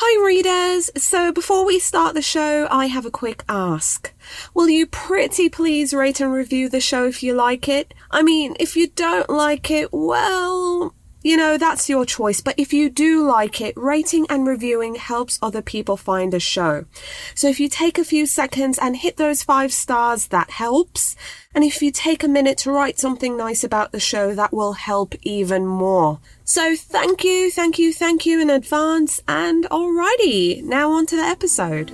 Hi readers! So before we start the show, I have a quick ask. Will you pretty please rate and review the show if you like it? I mean, if you don't like it, well, that's your choice. But if you do like it, rating and reviewing helps other people find the show. So if you take a few seconds and hit those 5 stars, that helps. And if you take a minute to write something nice about the show, that will help even more. So thank you in advance. And alrighty, now on to the episode.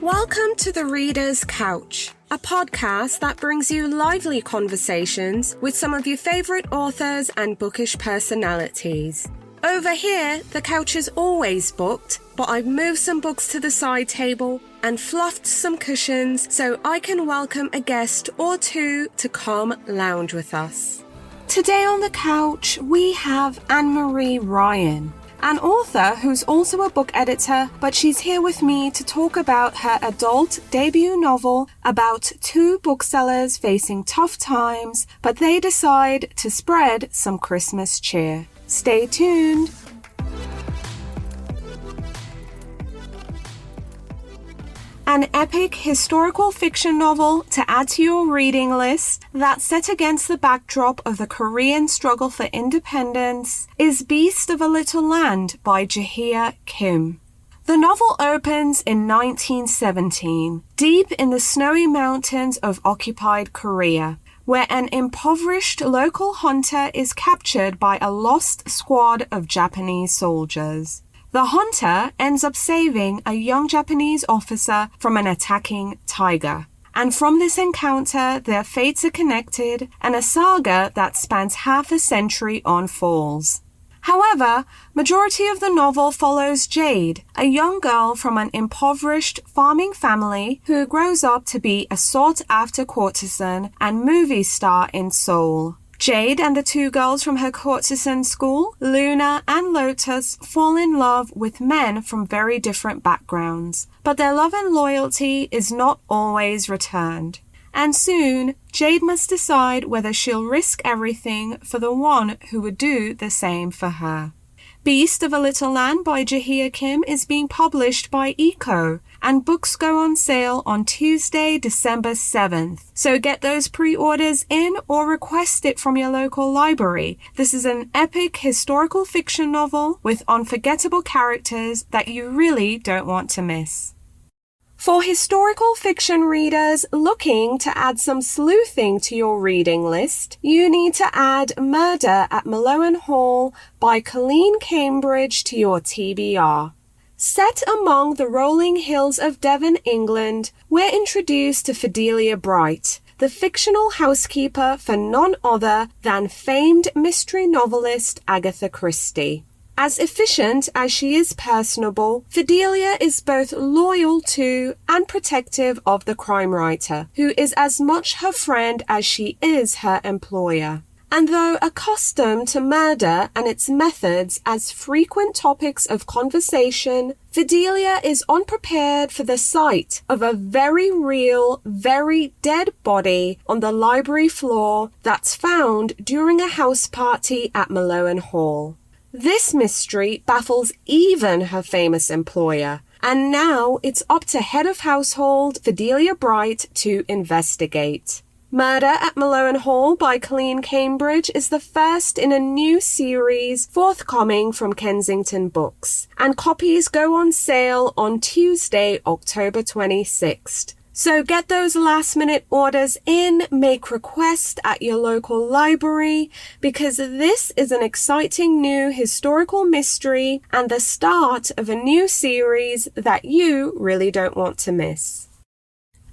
Welcome to The Reader's Couch, a podcast that brings you lively conversations with some of your favourite authors and bookish personalities. Over here, the couch is always booked, but I've moved some books to the side table and fluffed some cushions so I can welcome a guest or two to come lounge with us. Today on the couch, we have Anne-Marie Ryan, an author who's also a book editor, but she's here with me to talk about her adult debut novel about 2 booksellers facing tough times, but they decide to spread some Christmas cheer. Stay tuned! An epic historical fiction novel to add to your reading list that's set against the backdrop of the Korean struggle for independence is Beast of a Little Land by Jae-hye Kim. The novel opens in 1917, deep in the snowy mountains of occupied Korea, where an impoverished local hunter is captured by a lost squad of Japanese soldiers. The hunter ends up saving a young Japanese officer from an attacking tiger. And from this encounter, their fates are connected, and a saga that spans half a century unfolds. However, majority of the novel follows Jade, a young girl from an impoverished farming family who grows up to be a sought-after courtesan and movie star in Seoul. Jade and the 2 girls from her courtesan school, Luna and Lotus, fall in love with men from very different backgrounds, but their love and loyalty is not always returned. And soon, Jade must decide whether she'll risk everything for the one who would do the same for her. Beast of a Little Land by Jae-hye Kim is being published by Eco, and books go on sale on Tuesday, December 7th. So get those pre-orders in or request it from your local library. This is an epic historical fiction novel with unforgettable characters that you really don't want to miss. For historical fiction readers looking to add some sleuthing to your reading list, you need to add Murder at Malowan Hall by Colleen Cambridge to your TBR. Set among the rolling hills of Devon, England, we're introduced to Fidelia Bright, the fictional housekeeper for none other than famed mystery novelist Agatha Christie. As efficient as she is personable, Fidelia is both loyal to and protective of the crime writer, who is as much her friend as she is her employer. And though accustomed to murder and its methods as frequent topics of conversation, Fidelia is unprepared for the sight of a very real, very dead body on the library floor that's found during a house party at Malowan Hall. This mystery baffles even her famous employer, and now it's up to head of household Fidelia Bright to investigate. Murder at Malowan Hall by Colleen Cambridge is the first in a new series forthcoming from Kensington Books, and copies go on sale on Tuesday, October 26th. So get those last-minute orders in, make requests at your local library, because this is an exciting new historical mystery and the start of a new series that you really don't want to miss.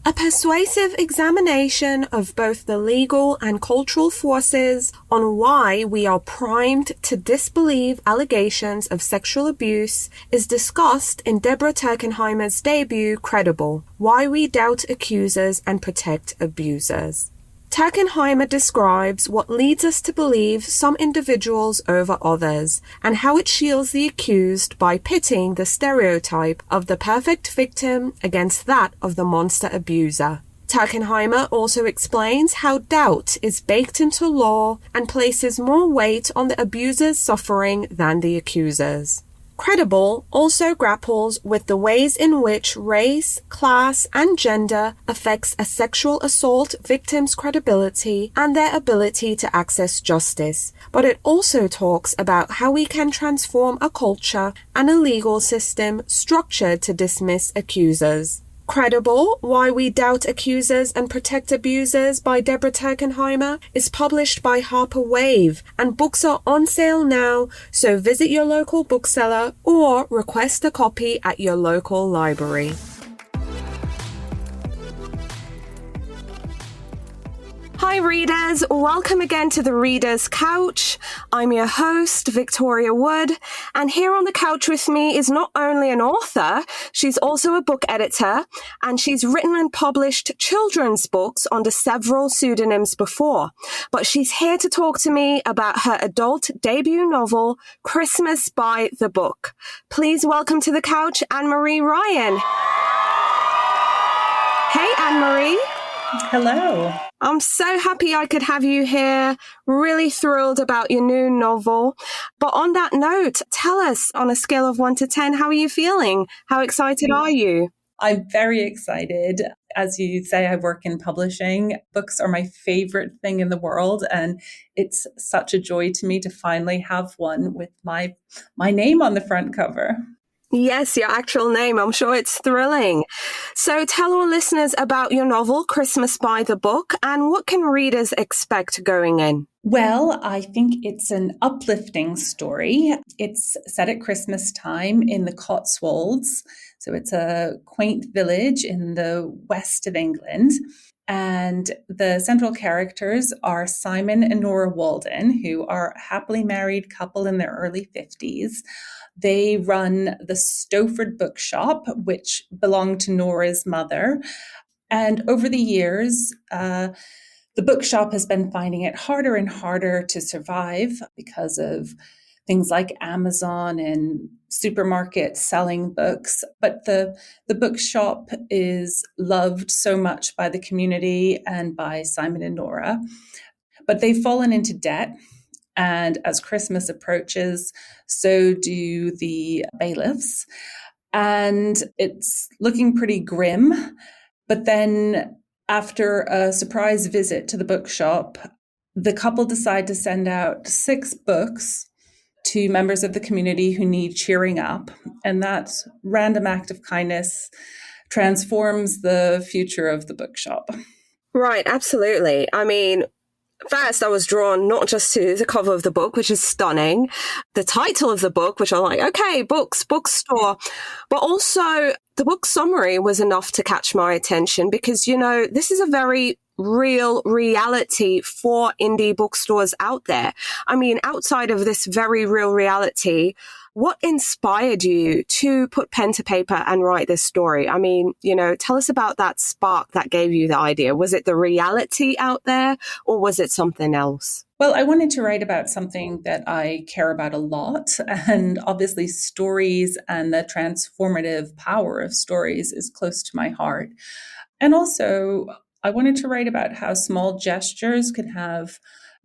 A persuasive examination of both the legal and cultural forces on why we are primed to disbelieve allegations of sexual abuse is discussed in Deborah Turkenheimer's debut, Credible: Why We Doubt Accusers and Protect Abusers. Turkenheimer describes what leads us to believe some individuals over others, and how it shields the accused by pitting the stereotype of the perfect victim against that of the monster abuser. Turkenheimer also explains how doubt is baked into law and places more weight on the abuser's suffering than the accuser's. Credible also grapples with the ways in which race, class, and gender affects a sexual assault victim's credibility and their ability to access justice. But it also talks about how we can transform a culture and a legal system structured to dismiss accusers. Credible, Why We Doubt Accusers and Protect Abusers by Deborah Turkenheimer is published by Harper Wave, and books are on sale now, so visit your local bookseller or request a copy at your local library. Hi readers, welcome again to the Reader's Couch. I'm your host, Victoria Wood, and here on the couch with me is not only an author, she's also a book editor, and she's written and published children's books under several pseudonyms before. But she's here to talk to me about her adult debut novel, Christmas by the Book. Please welcome to the couch, Anne-Marie Ryan. Hey, Anne-Marie. Hello. I'm so happy I could have you here. Really thrilled about your new novel. But on that note, tell us on a scale of 1 to 10, how are you feeling? How excited are you? I'm very excited. As you say, I work in publishing. Books are my favorite thing in the world, and it's such a joy to me to finally have one with my name on the front cover. Yes, your actual name. I'm sure it's thrilling. So tell our listeners about your novel, Christmas by the Book, and what can readers expect going in? Well, I think it's an uplifting story. It's set at Christmas time in the Cotswolds. So it's a quaint village in the west of England. And the central characters are Simon and Nora Walden, who are a happily married couple in their early 50s. They run the Stowford Bookshop, which belonged to Nora's mother. And over the years, the bookshop has been finding it harder and harder to survive because of things like Amazon and supermarkets selling books. But the bookshop is loved so much by the community and by Simon and Nora. But they've fallen into debt. And as Christmas approaches, so do the bailiffs. And it's looking pretty grim. But then after a surprise visit to the bookshop, the couple decide to send out 6 books to members of the community who need cheering up. And that random act of kindness transforms the future of the bookshop. Right, absolutely. I mean, first, I was drawn not just to the cover of the book, which is stunning, the title of the book, which I'm like, okay, books, bookstore, but also the book summary was enough to catch my attention because, you know, this is a very real reality for indie bookstores out there. I mean, outside of this very real reality, what inspired you to put pen to paper and write this story? I mean, you know, tell us about that spark that gave you the idea. Was it the reality out there or was it something else? Well, I wanted to write about something that I care about a lot. And obviously stories and the transformative power of stories is close to my heart. And also, I wanted to write about how small gestures can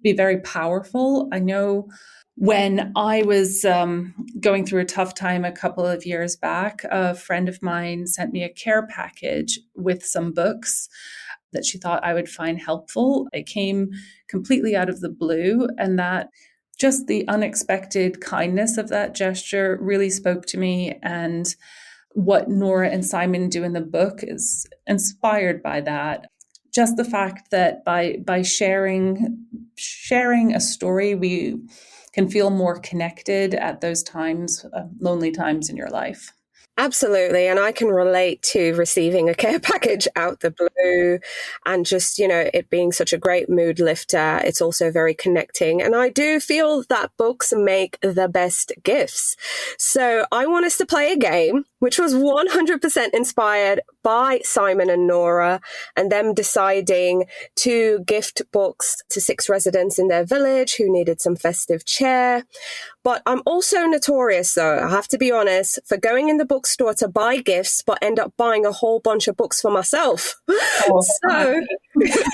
be very powerful. I know when I was going through a tough time a couple of years back, a friend of mine sent me a care package with some books that she thought I would find helpful. It came completely out of the blue, and that just the unexpected kindness of that gesture really spoke to me. And what Nora and Simon do in the book is inspired by that. Just the fact that by sharing a story, we can feel more connected at those times, lonely times in your life. Absolutely. And I can relate to receiving a care package out the blue and just, you know, it being such a great mood lifter. It's also very connecting. And I do feel that books make the best gifts. So I want us to play a game, which was 100% inspired by Simon and Nora and them deciding to gift books to 6 residents in their village who needed some festive cheer. But I'm also notorious, though, I have to be honest, for going in the book bookstore to buy gifts, but end up buying a whole bunch of books for myself. Oh, So,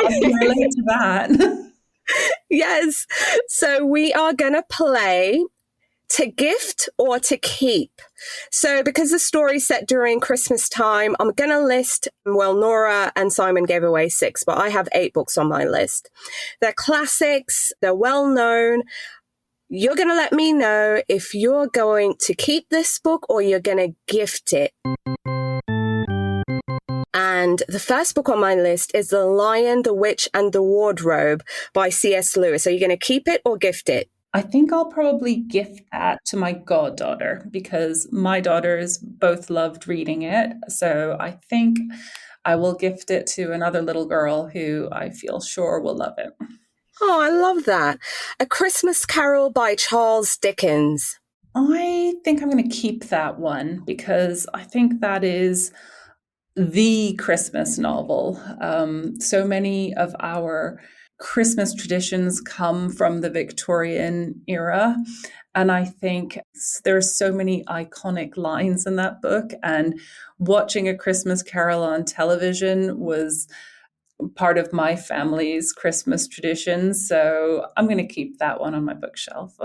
I can relate to that. yes. So we are going to play to gift or to keep. So because the story's set during Christmas time, I'm going to list, well, Nora and Simon gave away 6, but I have 8 books on my list. They're classics. They're well known. You're going to let me know if you're going to keep this book or you're going to gift it. And the first book on my list is The Lion, the Witch, and the Wardrobe by C.S. Lewis. Are you going to keep it or gift it? I think I'll probably gift that to my goddaughter because my daughters both loved reading it. So I think I will gift it to another little girl who I feel sure will love it. Oh, I love that. A Christmas Carol by Charles Dickens. I think I'm going to keep that one because I think that is the Christmas novel. So many of our Christmas traditions come from the Victorian era. And I think there's so many iconic lines in that book. And watching A Christmas Carol on television was part of my family's Christmas traditions. So I'm going to keep that one on my bookshelf.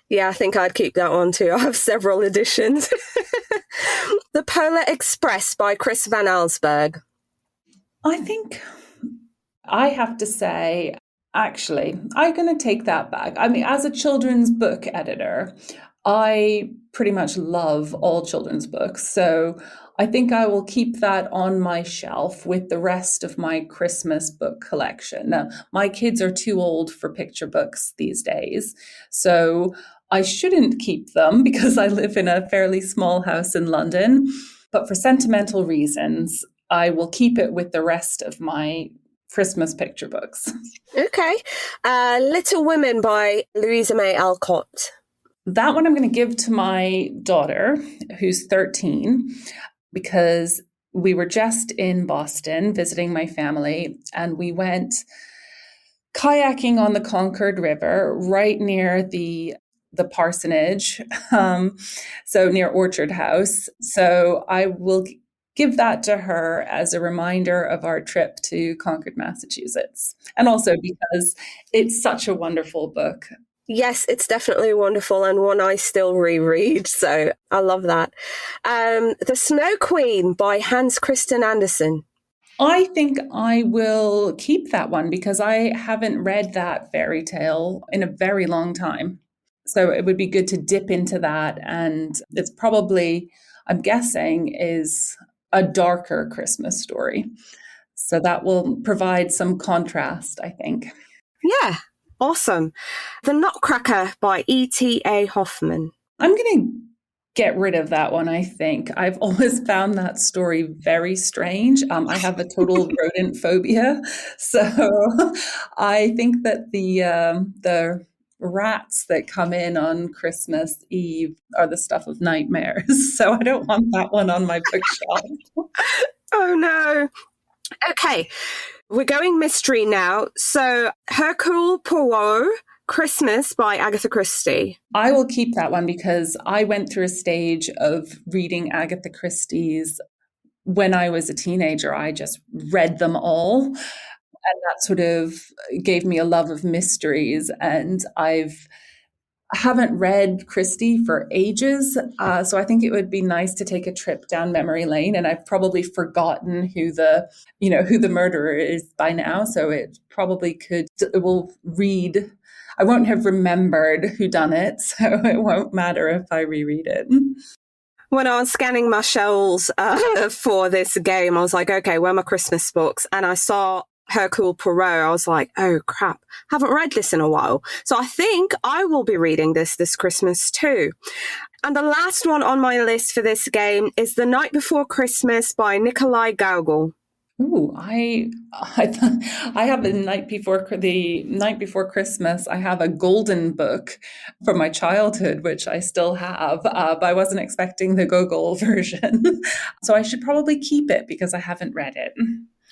Yeah, I think I'd keep that one too. I have several editions. The Polar Express by Chris Van Allsburg. I think I have to say, actually, I'm going to take that back. I mean, as a children's book editor, I pretty much love all children's books. So I think I will keep that on my shelf with the rest of my Christmas book collection. Now, my kids are too old for picture books these days. So I shouldn't keep them because I live in a fairly small house in London. But for sentimental reasons, I will keep it with the rest of my Christmas picture books. Okay. Little Women by Louisa May Alcott. That one I'm going to give to my daughter, who's 13, because we were just in Boston visiting my family, and we went kayaking on the Concord River right near the parsonage, so near Orchard House. So I will give that to her as a reminder of our trip to Concord, Massachusetts. And also because it's such a wonderful book. Yes, it's definitely wonderful and one I still reread. So I love that. The Snow Queen by Hans Christian Andersen. I think I will keep that one because I haven't read that fairy tale in a very long time. So it would be good to dip into that. And it's probably, I'm guessing, is a darker Christmas story. So that will provide some contrast, I think. Yeah, awesome. The Nutcracker by E.T.A. Hoffman. I'm going to get rid of that one, I think. I've always found that story very strange. I have a total rodent phobia. So I think that the rats that come in on Christmas Eve are the stuff of nightmares. So I don't want that one on my bookshelf. Oh no. Okay, we're going mystery now. So Hercule Poirot, Christmas by Agatha Christie. I will keep that one because I went through a stage of reading Agatha Christie's when I was a teenager. I just read them all. And that sort of gave me a love of mysteries. And I haven't read Christie for ages. So I think it would be nice to take a trip down memory lane. And I've probably forgotten who the murderer is by now. So it will read. I won't have remembered who done it. So it won't matter if I reread it. When I was scanning my shelves for this game, I was like, okay, where are my Christmas books? And I saw Hercule Poirot. I was like, oh crap, haven't read this in a while. So I think I will be reading this Christmas too. And the last one on my list for this game is The Night Before Christmas by Nikolai Gogol. Ooh, I have the night before Christmas. I have a golden book from my childhood, which I still have, but I wasn't expecting the Gogol version. So I should probably keep it because I haven't read it.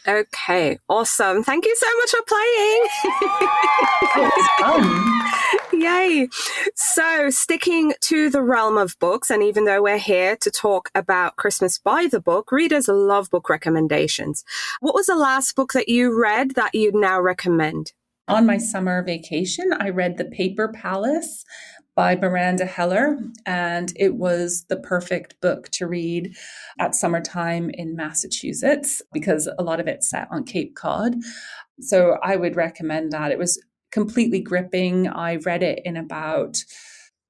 Okay, awesome. Thank you so much for playing. Oh, it's fun. Yay. So, sticking to the realm of books, and even though we're here to talk about Christmas by the book, readers love book recommendations. What was the last book that you read that you'd now recommend? On my summer vacation, I read The Paper Palace by Miranda Heller, and it was the perfect book to read at summertime in Massachusetts because a lot of it's set on Cape Cod. So I would recommend that. It was completely gripping. I read it in about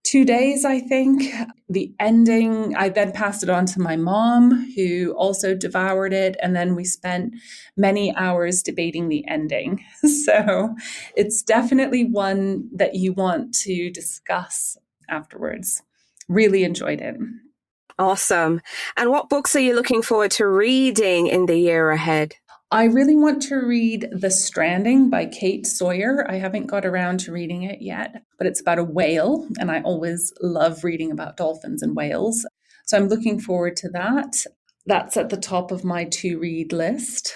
2 days, I think. The ending, I then passed it on to my mom, who also devoured it. And then we spent many hours debating the ending. So it's definitely one that you want to discuss afterwards. Really enjoyed it. Awesome. And what books are you looking forward to reading in the year ahead? I really want to read The Stranding by Kate Sawyer. I haven't got around to reading it yet, but it's about a whale, and I always love reading about dolphins and whales. So I'm looking forward to that. That's at the top of my to-read list.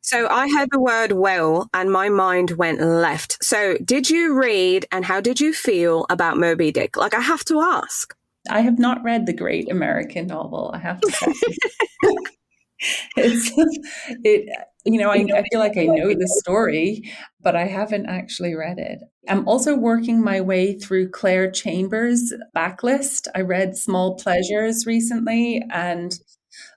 So I heard the word whale and my mind went left. So did you read and how did you feel about Moby Dick? Like, I have to ask. I have not read the great American novel, I have to say. I feel like I know the story, but I haven't actually read it. I'm also working my way through Claire Chambers' backlist. I read Small Pleasures recently and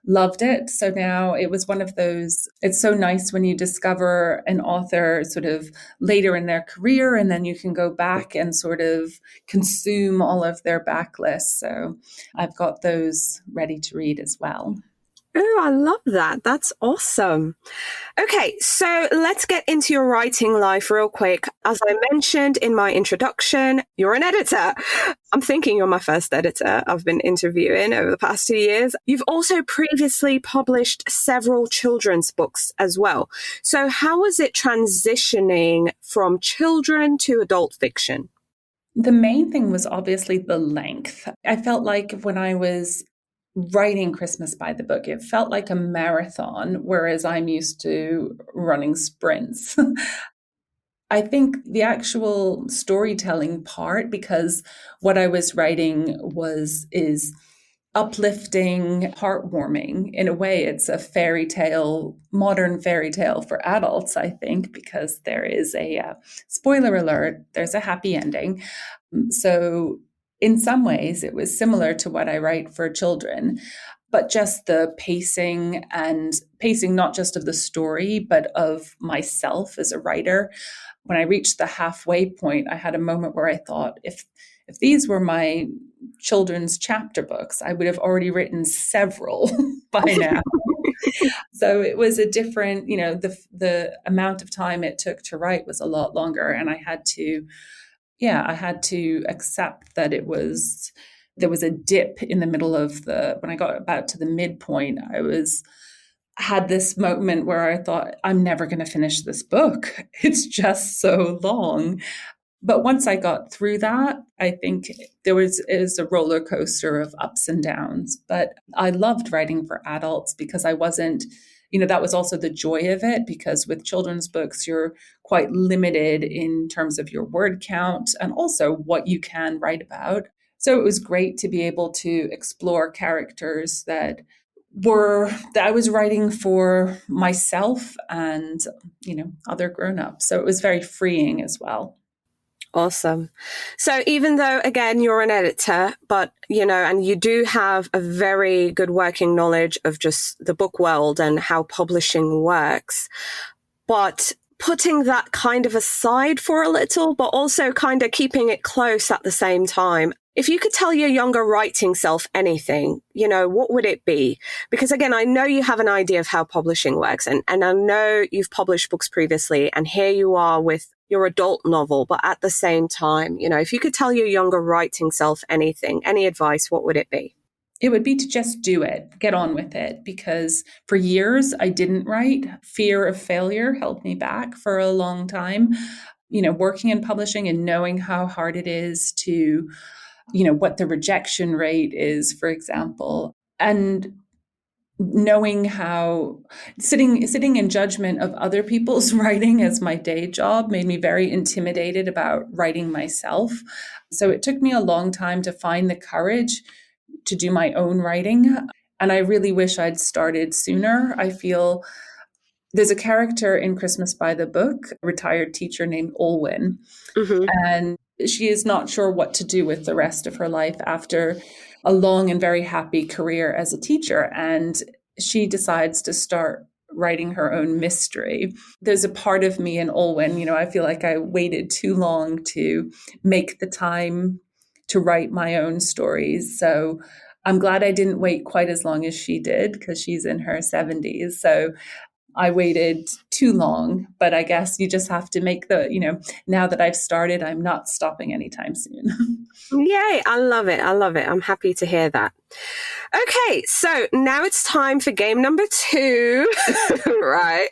loved it. So now it was one of those, it's so nice when you discover an author sort of later in their career and then you can go back and sort of consume all of their backlists. So I've got those ready to read as well. Oh, I love that. That's awesome. Okay, so let's get into your writing life real quick. As I mentioned in my introduction, you're an editor. I'm thinking you're my first editor I've been interviewing over the past 2 years. You've also previously published several children's books as well. So how was it transitioning from children to adult fiction? The main thing was obviously the length. I felt like when I was writing Christmas by the book, it felt like a marathon, whereas I'm used to running sprints. I think the actual storytelling part, because what I was writing is uplifting, heartwarming. In a way, it's a fairy tale, modern fairy tale for adults, I think, because there is a spoiler alert, there's a happy ending. So in some ways, it was similar to what I write for children, but just the pacing not just of the story, but of myself as a writer. When I reached the halfway point, I had a moment where I thought, if these were my children's chapter books, I would have already written several by now. So it was a different, the amount of time it took to write was a lot longer, and I had to accept that there was a dip in the middle of when I got about to the midpoint, had this moment where I thought, I'm never going to finish this book. It's just so long. But once I got through that, I think it was a roller coaster of ups and downs. But I loved writing for adults because I wasn't, that was also the joy of it, because with children's books, you're quite limited in terms of your word count and also what you can write about. So it was great to be able to explore characters that I was writing for myself and, other grown-ups. So it was very freeing as well. Awesome. So even though, again, you're an editor, but, and you do have a very good working knowledge of just the book world and how publishing works, but putting that kind of aside for a little, but also kind of keeping it close at the same time. If you could tell your younger writing self anything, what would it be? Because again, I know you have an idea of how publishing works, and I know you've published books previously, and here you are with your adult novel, but at the same time, if you could tell your younger writing self anything, any advice, what would it be? It would be to just do it, get on with it, because for years I didn't write. Fear of failure held me back for a long time. Working in publishing and knowing how hard it is to, what the rejection rate is, for example. And knowing how sitting in judgment of other people's writing as my day job made me very intimidated about writing myself. So it took me a long time to find the courage to do my own writing. And I really wish I'd started sooner. I feel there's a character in Christmas by the Book, a retired teacher named Olwen, and she is not sure what to do with the rest of her life after a long and very happy career as a teacher. And she decides to start writing her own mystery. There's a part of me in Olwen, I feel like I waited too long to make the time to write my own stories. So I'm glad I didn't wait quite as long as she did, because she's in her 70s. So I waited too long, but I guess you just have to make now that I've started, I'm not stopping anytime soon. Yay, I love it. I love it. I'm happy to hear that. Okay, so now it's time for game number 2. Right.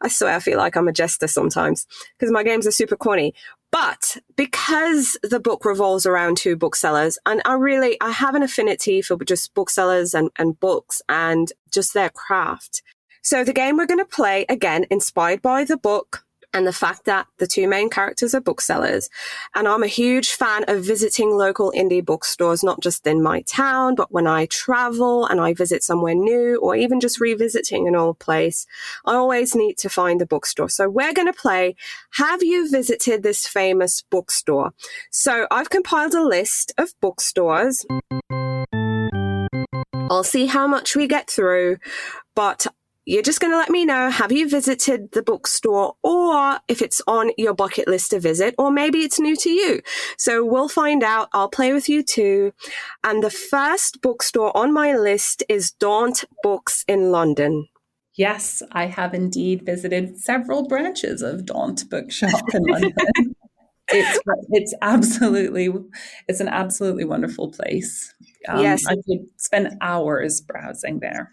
I swear I feel like I'm a jester sometimes because my games are super corny. But because the book revolves around 2 booksellers, and I have an affinity for just booksellers and books and just their craft. So the game we're going to play, again, inspired by the book and the fact that the 2 main characters are booksellers. And I'm a huge fan of visiting local indie bookstores, not just in my town, but when I travel and I visit somewhere new or even just revisiting an old place, I always need to find a bookstore. So we're going to play, have you visited this famous bookstore? So I've compiled a list of bookstores. I'll see how much we get through, but you're just going to let me know, have you visited the bookstore, or if it's on your bucket list to visit, or maybe it's new to you. So we'll find out. I'll play with you too. And the first bookstore on my list is Daunt Books in London. Yes, I have indeed visited several branches of Daunt Bookshop in London. It's an absolutely wonderful place. Yes. I could spend hours browsing there.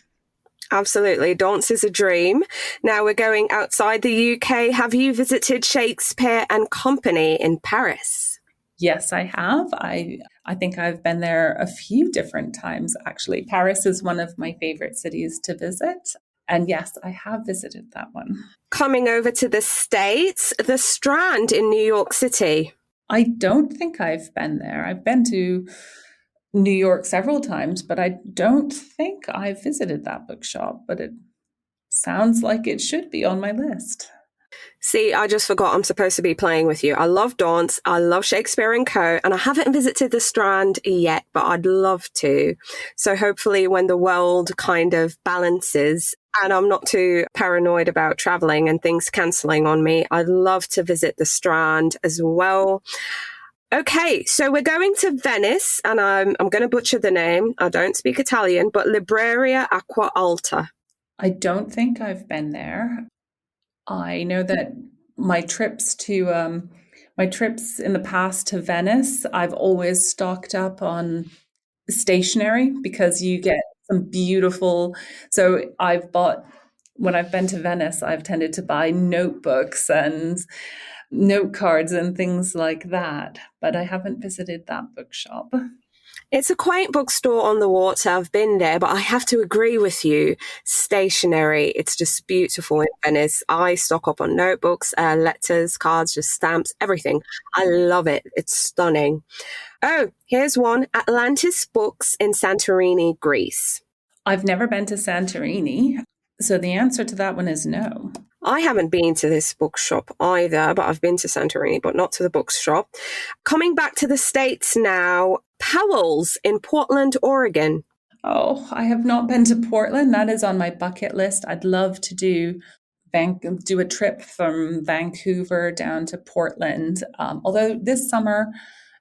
Absolutely. Daunt's is a dream. Now we're going outside the UK. Have you visited Shakespeare and Company in Paris? Yes, I have. I think I've been there a few different times, actually. Paris is one of my favorite cities to visit. And yes, I have visited that one. Coming over to the States, the Strand in New York City. I don't think I've been there. I've been to New York several times, but I don't think I've visited that bookshop, but it sounds like it should be on my list. See, I just forgot I'm supposed to be playing with you. I love Daunt's, I love Shakespeare and Co., and I haven't visited the Strand yet, but I'd love to. So hopefully when the world kind of balances and I'm not too paranoid about traveling and things cancelling on me, I'd love to visit the Strand as well. Okay, so we're going to Venice, and I'm going to butcher the name. I don't speak Italian, but Libreria Acqua Alta. I don't think I've been there. I know that my trips in the past to Venice, I've always stocked up on stationery because you get some beautiful. So when I've been to Venice, I've tended to buy notebooks and note cards and things like that, but I haven't visited that bookshop. It's a quaint bookstore on the water. I've been there, but I have to agree with you. Stationery, it's just beautiful in Venice. I stock up on notebooks, letters, cards, just stamps, everything. I love it. It's stunning. Oh, here's one. Atlantis Books in Santorini, Greece. I've never been to Santorini, so the answer to that one is no. I haven't been to this bookshop either, but I've been to Santorini, but not to the bookshop. Coming back to the States now, Powell's in Portland, Oregon. Oh, I have not been to Portland. That is on my bucket list. I'd love to do a trip from Vancouver down to Portland. Although this summer,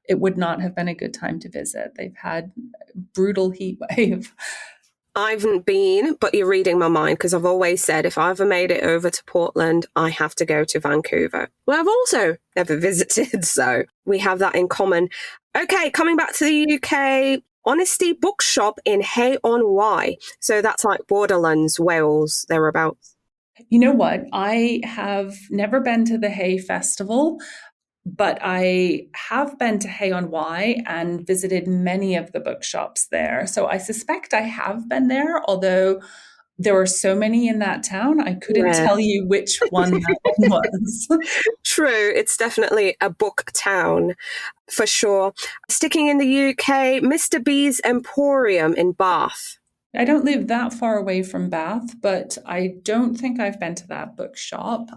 it would not have been a good time to visit. They've had a brutal heat wave. I haven't been, but you're reading my mind because I've always said if I ever made it over to Portland, I have to go to Vancouver. Well, I've also never visited, so we have that in common. Okay, coming back to the UK, Honesty Bookshop in Hay-on-Wye. So that's like Borderlands, Wales, thereabouts. You know what? I have never been to the Hay Festival, but I have been to Hay-on-Wye and visited many of the bookshops there. So I suspect I have been there, although There were so many in that town. I couldn't Yeah. tell you which one that one was. True, it's definitely a book town for sure. Sticking in the UK, Mr. B's Emporium in Bath. I don't live that far away from Bath, but I don't think I've been to that bookshop.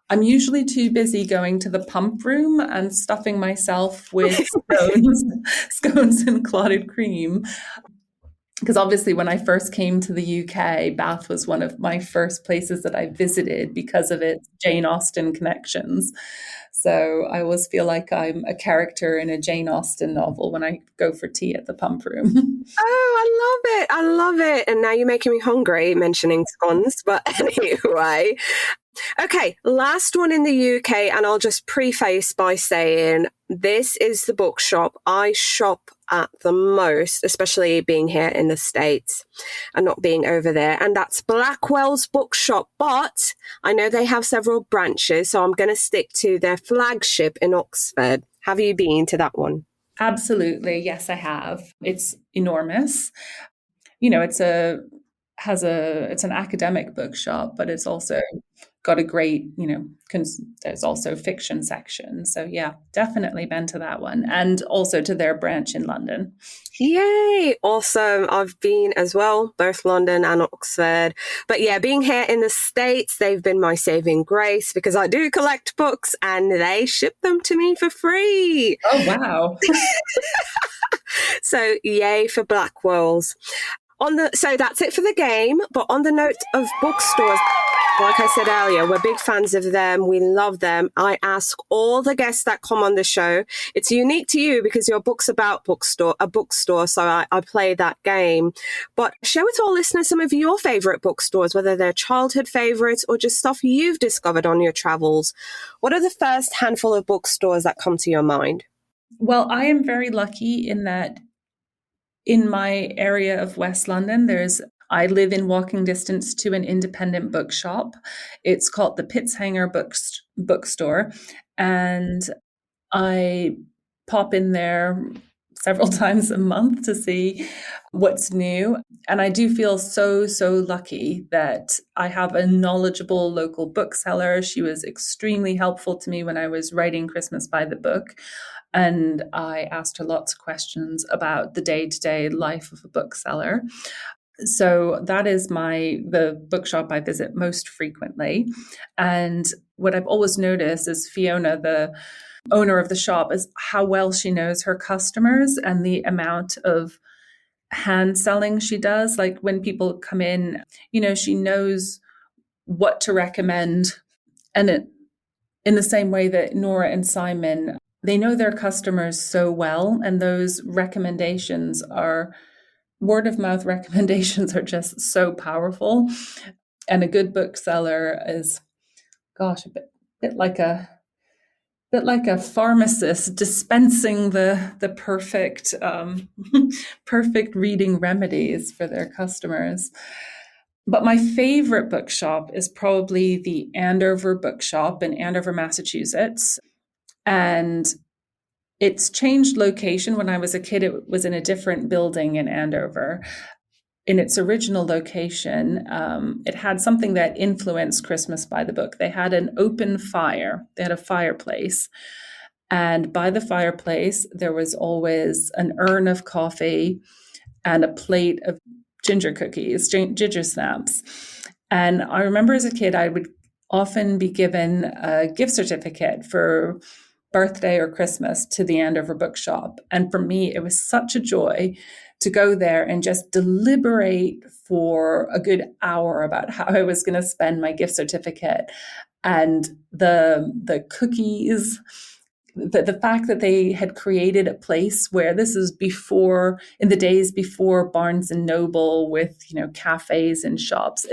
I'm usually too busy going to the pump room and stuffing myself with scones and clotted cream. Because obviously, when I first came to the UK, Bath was one of my first places that I visited because of its Jane Austen connections. So I always feel like I'm a character in a Jane Austen novel when I go for tea at the pump room. Oh, I love it. I love it. And now you're making me hungry mentioning scones. But anyway, okay, last one in the UK. And I'll just preface by saying this is the bookshop I shop at the most, especially being here in the States and not being over there. And that's Blackwell's Bookshop. But I know they have several branches, so I'm going to stick to their flagship in Oxford. Have you been to that one? Absolutely. Yes, I have. It's enormous. It's an academic bookshop, but it's also got a great, there's also fiction section. So yeah, definitely been to that one, and also to their branch in London. Yay! Awesome. I've been as well, both London and Oxford. But yeah, being here in the States, they've been my saving grace because I do collect books and they ship them to me for free. Oh, wow. So yay for Blackwell's. So that's it for the game. But on the note of bookstores, like I said earlier, we're big fans of them. We love them. I ask all the guests that come on the show. It's unique to you because your book's about a bookstore. So I play that game. But share with all listeners some of your favorite bookstores, whether they're childhood favorites or just stuff you've discovered on your travels. What are the first handful of bookstores that come to your mind? Well, I am very lucky in that in my area of West London, I live in walking distance to an independent bookshop. It's called the Pitshanger Bookstore. And I pop in there several times a month to see what's new. And I do feel so, so lucky that I have a knowledgeable local bookseller. She was extremely helpful to me when I was writing Christmas by the Book. And I asked her lots of questions about the day-to-day life of a bookseller. So that is the bookshop I visit most frequently. And what I've always noticed is Fiona, the owner of the shop, is how well she knows her customers and the amount of hand selling she does. Like when people come in, she knows what to recommend. And in the same way that Nora and Simon, they know their customers so well, and those recommendations word of mouth recommendations are just so powerful. And a good bookseller is, a bit like a pharmacist dispensing the perfect perfect reading remedies for their customers. But my favorite bookshop is probably the Andover Bookshop in Andover, Massachusetts. And it's changed location. When I was a kid, it was in a different building in Andover. In its original location, it had something that influenced Christmas by the Book. They had an open fire. They had a fireplace. And by the fireplace, there was always an urn of coffee and a plate of ginger cookies, ginger snaps. And I remember as a kid, I would often be given a gift certificate for birthday or Christmas to the Andover Bookshop. And for me, it was such a joy to go there and just deliberate for a good hour about how I was going to spend my gift certificate. And the cookies, the fact that they had created a place where this is in the days before Barnes and Noble with, cafes and shops.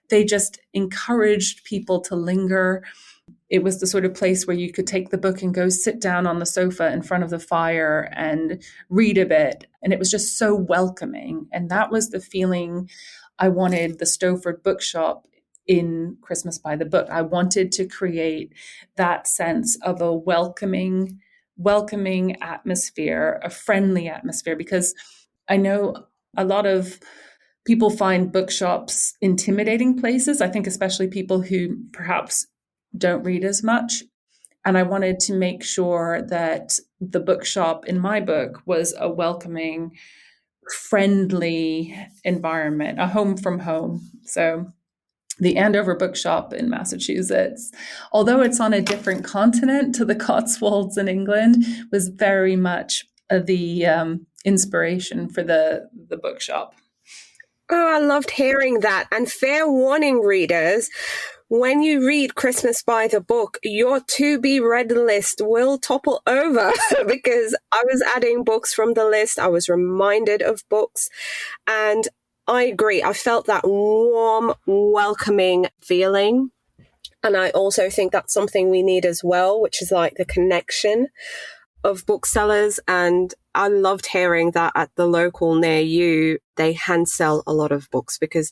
They just encouraged people to linger. It was the sort of place where you could take the book and go sit down on the sofa in front of the fire and read a bit. And it was just so welcoming. And that was the feeling I wanted the Stowford Bookshop in Christmas by the Book. I wanted to create that sense of a welcoming atmosphere, a friendly atmosphere, because I know a lot of people find bookshops intimidating places. I think especially people who perhaps don't read as much. And I wanted to make sure that the bookshop in my book was a welcoming, friendly environment, a home from home. So the Andover Bookshop in Massachusetts, although it's on a different continent to the Cotswolds in England, was very much the inspiration for the bookshop. Oh, I loved hearing that. And fair warning, readers, when you read Christmas by the Book, your to-be-read list will topple over because I was adding books from the list. I was reminded of books. And I agree. I felt that warm, welcoming feeling. And I also think that's something we need as well, which is like the connection of booksellers. And I loved hearing that at the local near you, they hand sell a lot of books, because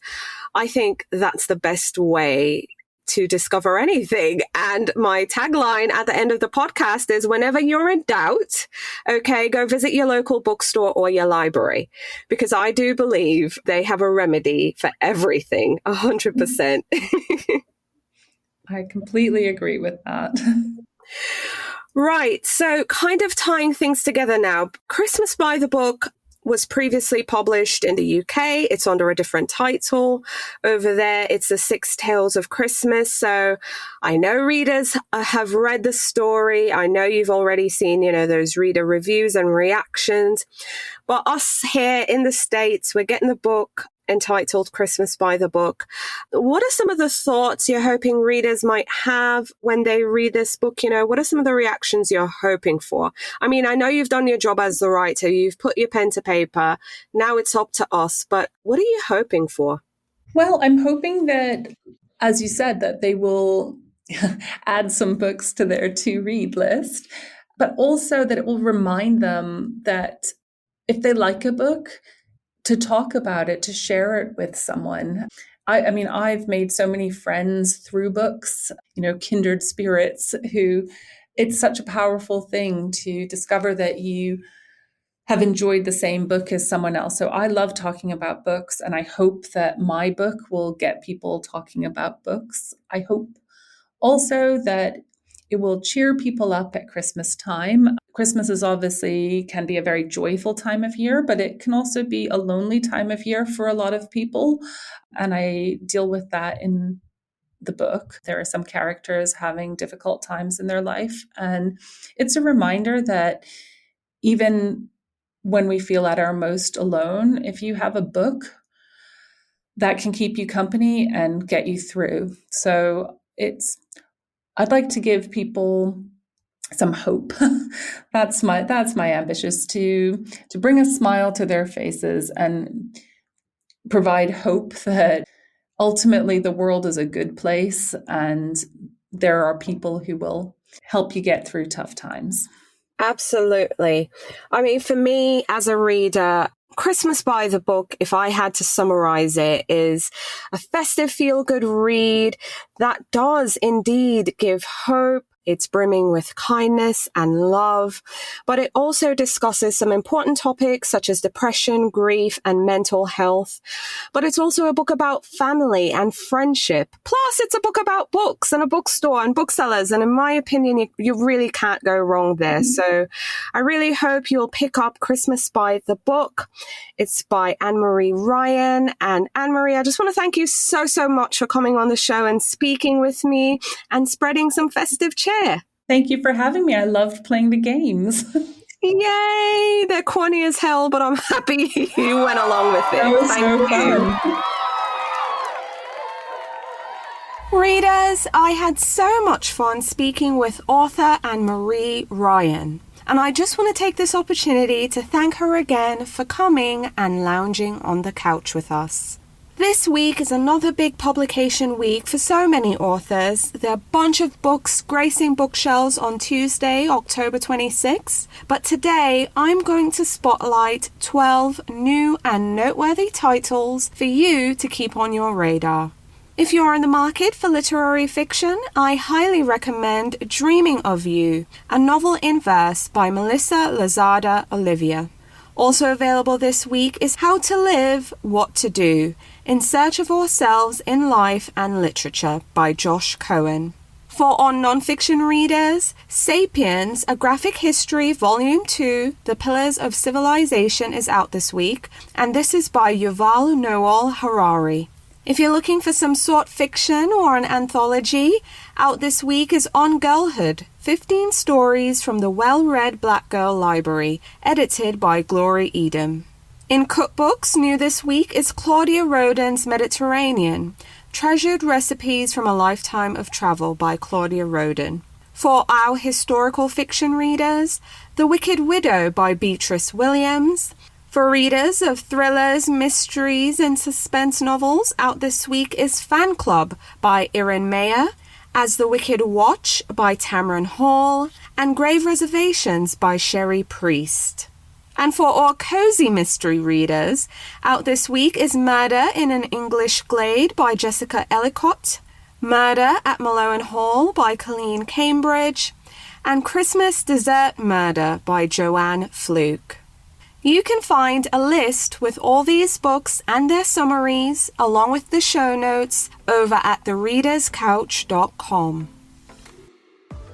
I think that's the best way to discover anything. And my tagline at the end of the podcast is, whenever you're in doubt, okay, go visit your local bookstore or your library, because I do believe they have a remedy for everything, 100%. I completely agree with that. Right. So kind of tying things together now, Christmas by the Book was previously published in the UK. It's under a different title. Over there, it's The Six Tales of Christmas. So I know readers have read the story. I know you've already seen, those reader reviews and reactions. But us here in the States, we're getting the book entitled Christmas by the Book. What are some of the thoughts you're hoping readers might have when they read this book? What are some of the reactions you're hoping for? I mean, I know you've done your job as the writer. You've put your pen to paper. Now it's up to us. But what are you hoping for? Well, I'm hoping that, as you said, that they will add some books to their to-read list, but also that it will remind them that if they like a book, to talk about it, to share it with someone. I mean, I've made so many friends through books, kindred spirits, who it's such a powerful thing to discover that you have enjoyed the same book as someone else. So I love talking about books, and I hope that my book will get people talking about books. I hope also that it will cheer people up at Christmas time. Christmas can be a very joyful time of year, but it can also be a lonely time of year for a lot of people. And I deal with that in the book. There are some characters having difficult times in their life. And it's a reminder that even when we feel at our most alone, if you have a book, that can keep you company and get you through. So I'd like to give people some hope. That's my ambition, to bring a smile to their faces and provide hope that ultimately the world is a good place and there are people who will help you get through tough times. Absolutely. I mean, for me as a reader, Christmas by the Book, if I had to summarize it, is a festive feel-good read that does indeed give hope. It's brimming with kindness and love, but it also discusses some important topics such as depression, grief, and mental health. But it's also a book about family and friendship. Plus, it's a book about books and a bookstore and booksellers. And in my opinion, you really can't go wrong there. So I really hope you'll pick up Christmas by the Book. It's by Anne-Marie Ryan. And Anne-Marie, I just want to thank you so, so much for coming on the show and speaking with me and spreading some festive cheer. Thank you for having me. I loved playing the games. Yay! They're corny as hell, but I'm happy you went along with it. Thank you. Readers, I had so much fun speaking with author Anne-Marie Ryan. And I just want to take this opportunity to thank her again for coming and lounging on the couch with us. This week is another big publication week for so many authors. There are a bunch of books gracing bookshelves on Tuesday, October 26th. But today, I'm going to spotlight 12 new and noteworthy titles for you to keep on your radar. If you're in the market for literary fiction, I highly recommend Dreaming of You, a novel in verse by Melissa Lozada Olivia. Also available this week is How to Live, What to Do, In Search of Ourselves in Life and Literature by Josh Cohen. For our non-fiction readers, Sapiens, A Graphic History, Volume 2, The Pillars of Civilization is out this week, and this is by Yuval Noah Harari. If you're looking for some short fiction or an anthology, out this week is On Girlhood, 15 Stories from the Well-Read Black Girl Library, edited by Glory Edom. In cookbooks, new this week is Claudia Roden's Mediterranean, Treasured Recipes from a Lifetime of Travel by Claudia Roden. For our historical fiction readers, The Wicked Widow by Beatrice Williams. For readers of thrillers, mysteries, and suspense novels, out this week is Fan Club by Erin Meyer, As the Wicked Watch by Tamron Hall, and Grave Reservations by Sherry Priest. And for our cozy mystery readers, out this week is Murder in an English Glade by Jessica Ellicott, Murder at Malone Hall by Colleen Cambridge, and Christmas Dessert Murder by Joanne Fluke. You can find a list with all these books and their summaries, along with the show notes, over at thereaderscouch.com.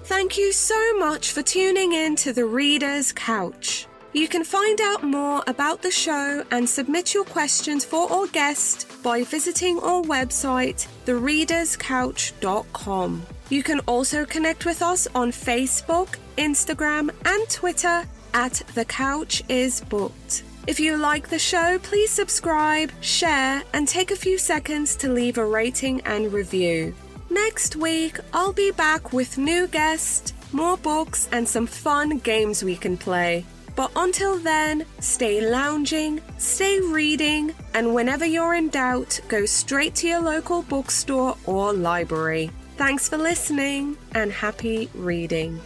Thank you so much for tuning in to The Reader's Couch. You can find out more about the show and submit your questions for our guest by visiting our website, thereaderscouch.com. You can also connect with us on Facebook, Instagram, and Twitter at The Couch is Booked. If you like the show, please subscribe, share, and take a few seconds to leave a rating and review. Next week, I'll be back with new guests, more books, and some fun games we can play. But until then, stay lounging, stay reading, and whenever you're in doubt, go straight to your local bookstore or library. Thanks for listening, and happy reading.